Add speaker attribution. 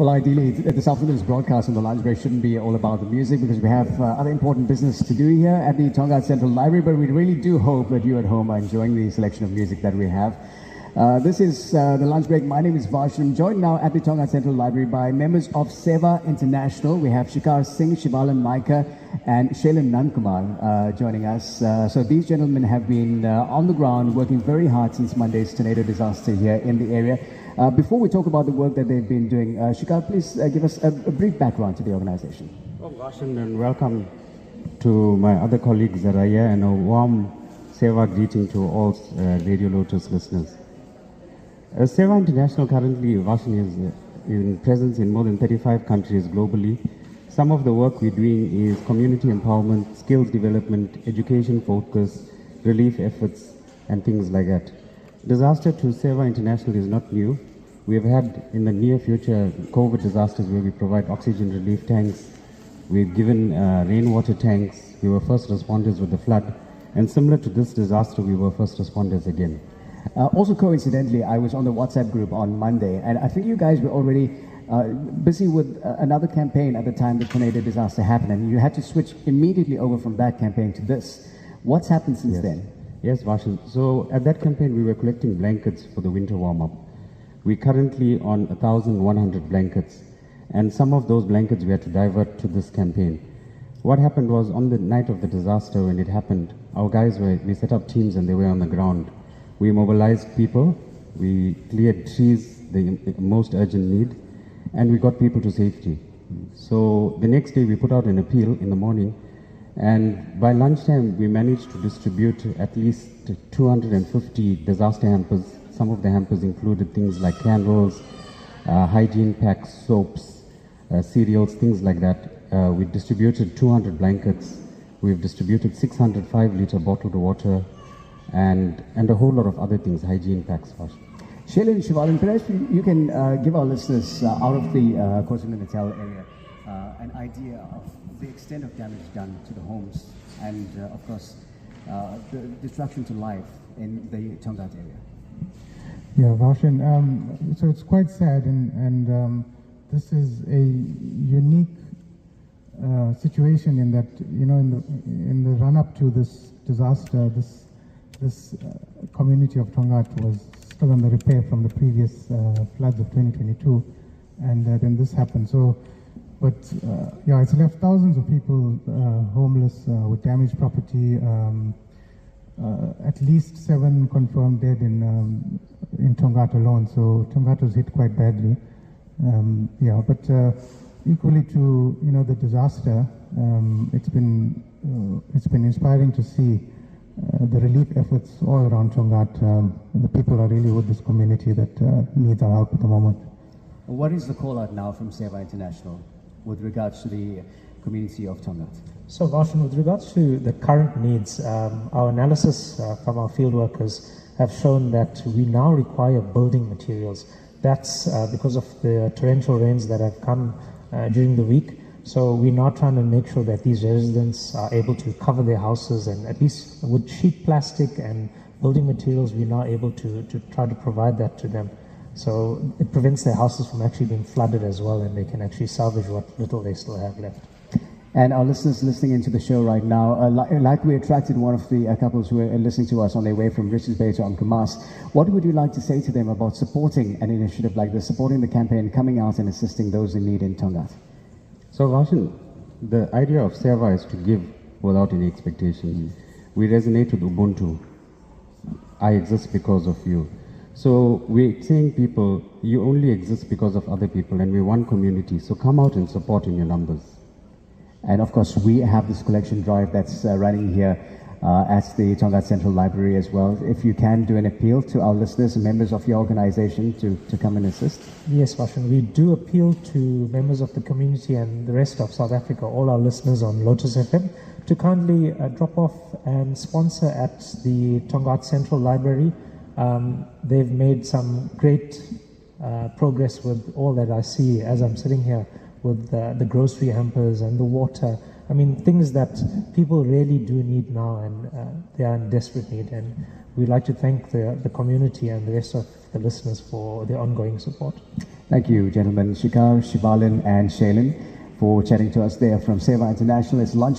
Speaker 1: Well, ideally, this afternoon's broadcast on the lunch break shouldn't be all about the music because we have other important business to do here at the Tongaat Central Library, but we really do hope that you at home are enjoying the selection of music that we have. This is the lunch break. My name is Varshan. I'm joined now at the Tongaat Central Library by members of Sewa International. We have Shikar, Singh, Shivarlin, Naicker and Shailan, Nundkumar joining us. So these gentlemen have been on the ground working very hard since Monday's tornado disaster here in the area. Before we talk about the work that they've been doing, Shikar, please give us a brief background to the organization.
Speaker 2: Well, Varshan, and welcome to my other colleagues that are here, and a warm Sewa greeting to all Radio Lotus listeners. Sewa International currently, Varshan, is in presence in more than 35 countries globally. Some of the work we're doing is community empowerment, skills development, education focus, relief efforts, and things like that. Disaster to Sewa International is not new. We have had in the near future COVID disasters where we provide oxygen relief tanks. We've given rainwater tanks. We were first responders with the flood. And similar to this disaster, we were first responders again.
Speaker 1: Also coincidentally, I was on the WhatsApp group on Monday, and I think you guys were already busy with another campaign at the time the tornado disaster happened, and you had to switch immediately over from that campaign to this. What's happened since then?
Speaker 2: Yes, Varshan. So at that campaign, we were collecting blankets for the winter warm-up. We're currently on 1,100 blankets, and some of those blankets we had to divert to this campaign. What happened was, on the night of the disaster when it happened, our guys we set up teams and they were on the ground. We mobilized people, we cleared trees, the most urgent need, and we got people to safety. So the next day we put out an appeal in the morning, and by lunchtime we managed to distribute at least 250 disaster hampers. Some of the hampers included things like candles, hygiene packs, soaps, cereals, things like that. We distributed 200 blankets. We've distributed 600 5-liter bottled water, and a whole lot of other things, hygiene packs.
Speaker 1: Shailan, Shivarlin, perhaps you can give our listeners out of the KwaZulu-Natal area an idea of the extent of damage done to the homes and, of course, the destruction to life in the Tongaat area.
Speaker 3: Yeah, Varshan, so it's quite sad, and this is a unique situation in that, you know, in the run-up to this disaster, this community of Tongaat was still on the repair from the previous floods of 2022, and then this happened. So, but yeah, it's left thousands of people homeless with damaged property. At least 7 confirmed dead in Tongaat alone. So Tongaat was hit quite badly. Yeah, but equally to the disaster, it's been inspiring to see the relief efforts all around Tongaat. The people are really with this community that needs our help at the moment.
Speaker 1: What is the call out now from Sewa International with regards to the community of Tongaat?
Speaker 4: So, Varshan, with regards to the current needs, our analysis from our field workers have shown that we now require building materials. That's because of the torrential rains that have come during the week. So we're now trying to make sure that these residents are able to cover their houses, and at least with sheet plastic and building materials, we're now able to try to provide that to them. So it prevents their houses from actually being flooded as well, and they can actually salvage what little they still have left.
Speaker 1: And our listeners listening into the show right now, like we attracted one of the couples who are listening to us on their way from Richards Bay to Nundkumar, what would you like to say to them about supporting an initiative like this, supporting the campaign, coming out and assisting those in need in Tongaat?
Speaker 2: So, Varshan, the idea of Sewa is to give without any expectation. We resonate with Ubuntu. I exist because of you. So we're saying people, you only exist because of other people, and we're one community. So come out and support in your numbers.
Speaker 1: And of course, we have this collection drive that's running here at the Tongaat Central Library as well. If you can do an appeal to our listeners and members of your organization to come and assist.
Speaker 4: Yes, Varshan, we do appeal to members of the community and the rest of South Africa, all our listeners on Lotus FM, to kindly drop off and sponsor at the Tongaat Central Library. They've made some great progress with all that I see as I'm sitting here, with the grocery hampers and the water. I mean, things that people really do need now, and they are in desperate need. And we'd like to thank the community and the rest of the listeners for their ongoing support.
Speaker 1: Thank you, gentlemen. Shikar, Shivarlin and Shailan for chatting to us there from Sewa International. It's lunch